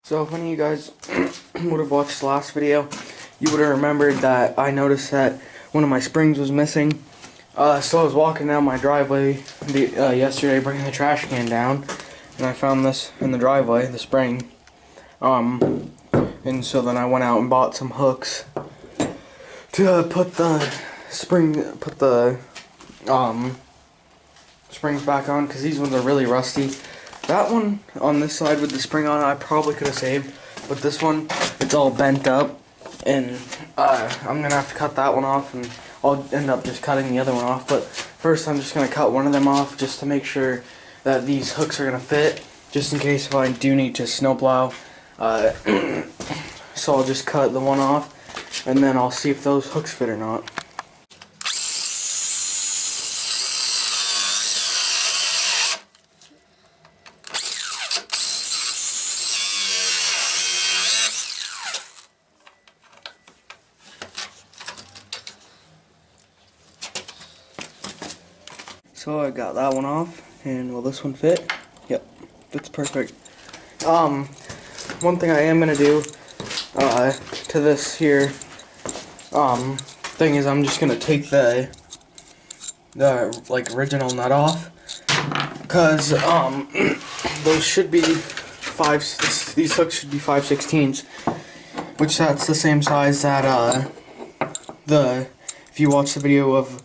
So if any of you guys would have watched the last video, you would have remembered that I noticed that one of my springs was missing. So I was walking down my driveway yesterday bringing the trash can down, and I found this in the driveway, the spring. And so then I went out and bought some hooks to put the springs back on, because these ones are really rusty. That one on this side with the spring on, I probably could have saved, but this one, it's all bent up, and I'm gonna have to cut that one off, and I'll end up just cutting the other one off. But first, I'm just gonna cut one of them off just to make sure that these hooks are gonna fit, just in case if I do need to snowplow. So I'll just cut the one off, and then I'll see if those hooks fit or not. So I got that one off, and will this one fit? Yep, fits perfect. One thing I am gonna do to this here thing is I'm just gonna take the like original nut off, because those should be these hooks should be 5/16, which that's the same size that if you watch the video of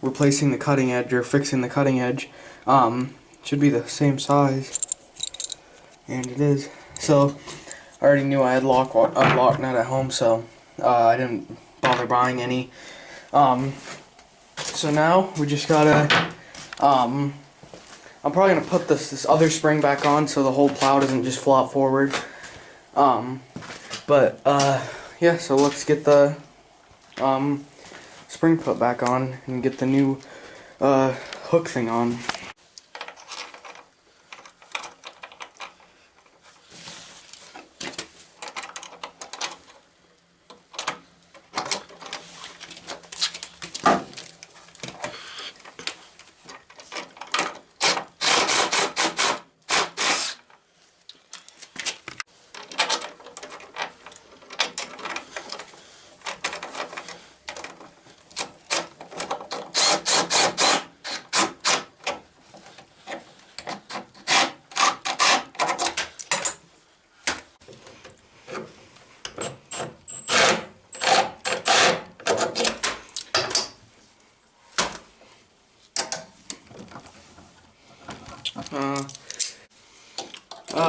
replacing the cutting edge or fixing the cutting edge, should be the same size, and it is. So I already knew I had lock nut at home, so I didn't bother buying any. So now we just gotta I'm probably gonna put this other spring back on so the whole plow doesn't just flop forward. Yeah, so let's get the spring put back on and get the new hook thing on.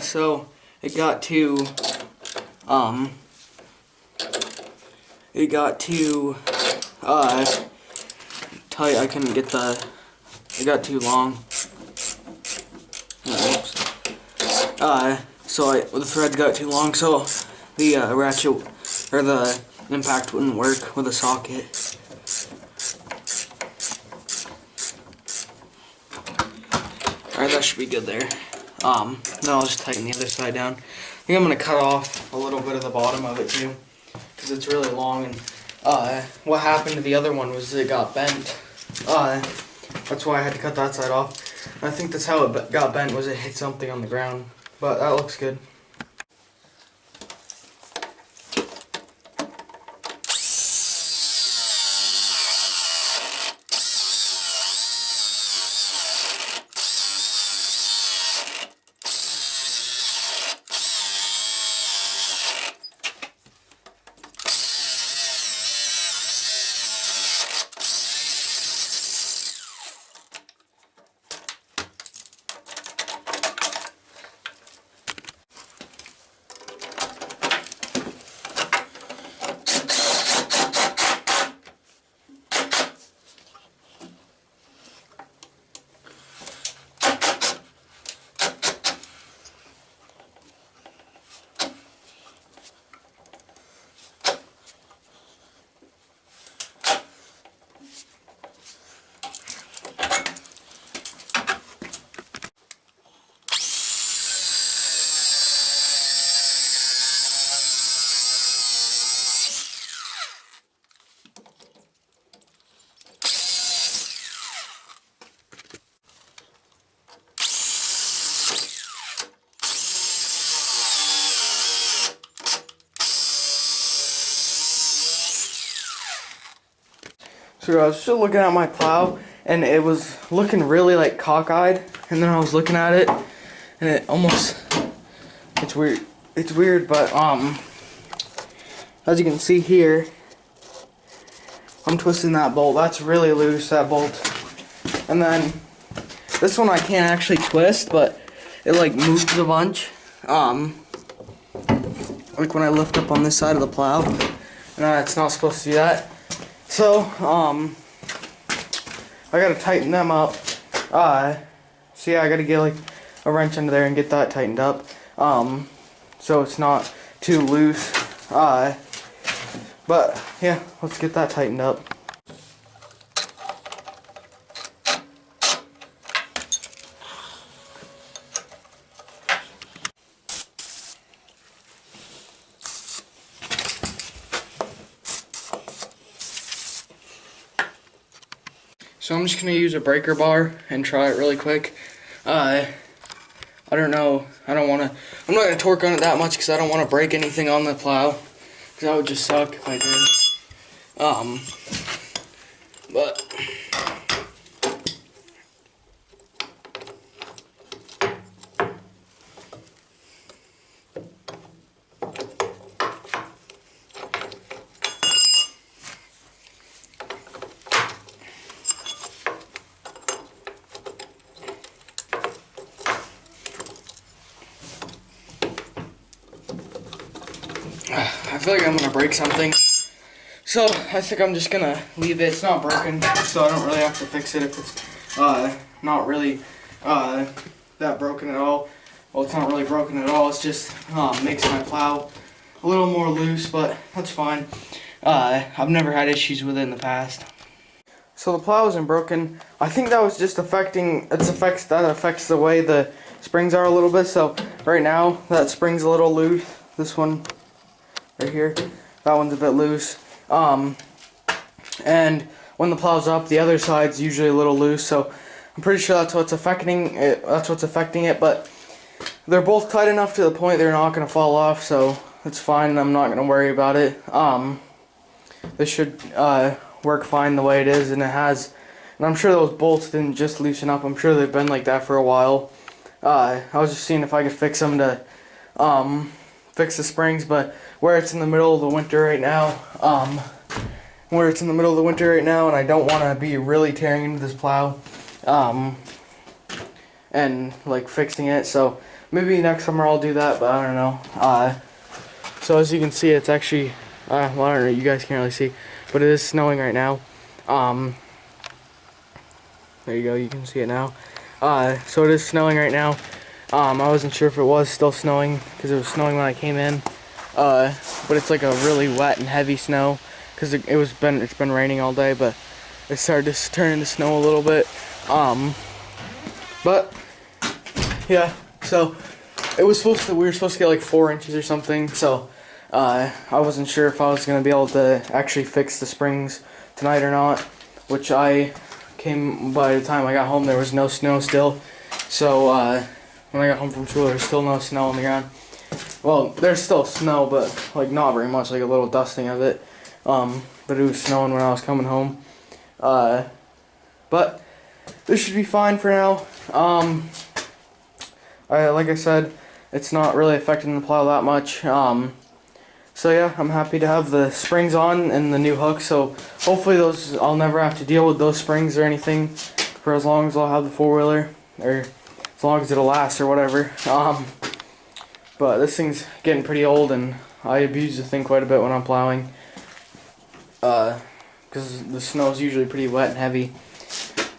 So it got too tight. I couldn't get it got too long. Oops. So the threads got too long, so the ratchet or the impact wouldn't work with a socket. Alright, that should be good there. Then I'll just tighten the other side down. I think I'm going to cut off a little bit of the bottom of it too, because it's really long, and what happened to the other one was it got bent. That's why I had to cut that side off. And I think that's how it got bent, was it hit something on the ground. But that looks good. So I was just looking at my plow, and it was looking really like cockeyed, and then I was looking at it, and it almost, it's weird, but as you can see here, I'm twisting that bolt. That's really loose, that bolt. And then this one I can't actually twist, but it like moves a bunch. Like when I lift up on this side of the plow, and it's not supposed to do that. So I gotta tighten them up. So yeah, I gotta get like a wrench under there and get that tightened up. So it's not too loose. But yeah, let's get that tightened up. So I'm just gonna use a breaker bar and try it really quick. I don't know. I'm not gonna torque on it that much because I don't want to break anything on the plow, because that would just suck if I did. But I feel like I'm gonna break something, so I think I'm just gonna leave it. It's not broken, so I don't really have to fix it if it's not really that broken at all. Well, it's not really broken at all. It's just makes my plow a little more loose, but that's fine. I've never had issues with it in the past. So the plow isn't broken. I think that was just affecting that affects the way the springs are a little bit. So right now that spring's a little loose. This one right here, that one's a bit loose. And when the plow's up, the other side's usually a little loose. So I'm pretty sure that's what's affecting it. But they're both tight enough to the point they're not gonna fall off. So it's fine. I'm not gonna worry about it. This should work fine the way it is, and it has. And I'm sure those bolts didn't just loosen up. I'm sure they've been like that for a while. I was just seeing if I could fix them to fix the springs, but where it's in the middle of the winter right now, and I don't want to be really tearing into this plow, and like fixing it. So maybe next summer I'll do that, but I don't know. So as you can see, it's actually, well, I don't know, you guys can't really see, but it is snowing right now. There you go, you can see it now. So it is snowing right now. I wasn't sure if it was still snowing because it was snowing when I came in. But it's like a really wet and heavy snow because it's been raining all day, but it started to turn into snow a little bit. But yeah, so we were supposed to get like 4 inches or something. So I wasn't sure if I was gonna be able to actually fix the springs tonight or not. Which by the time I got home, there was no snow still. So when I got home from school, there was still no snow on the ground. Well, there's still snow, but like not very much, like a little dusting of it. But it was snowing when I was coming home. But this should be fine for now. Like I said, it's not really affecting the plow that much. So yeah, I'm happy to have the springs on and the new hook. So hopefully I'll never have to deal with those springs or anything for as long as I'll have the 4-wheeler, or as long as it'll last or whatever. But this thing's getting pretty old, and I abuse the thing quite a bit when I'm plowing, because the snow's usually pretty wet and heavy.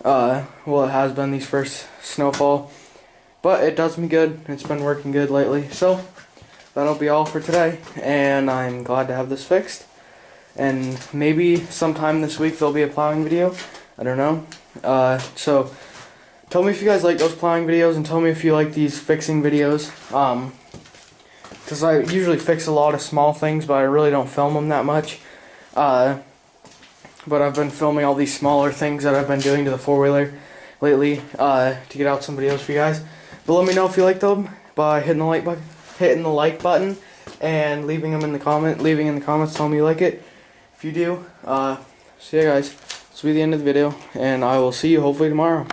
Well, it has been these first snowfall, but it does me good. It's been working good lately. So that'll be all for today, and I'm glad to have this fixed. And maybe sometime this week there'll be a plowing video. I don't know. So tell me if you guys like those plowing videos, and tell me if you like these fixing videos. Because I usually fix a lot of small things, but I really don't film them that much. But I've been filming all these smaller things that I've been doing to the 4-wheeler lately, to get out some videos for you guys. But let me know if you like them by hitting the like button, and leaving in the comments telling me you like it. If you do, see ya guys. this will be the end of the video, and I will see you hopefully tomorrow.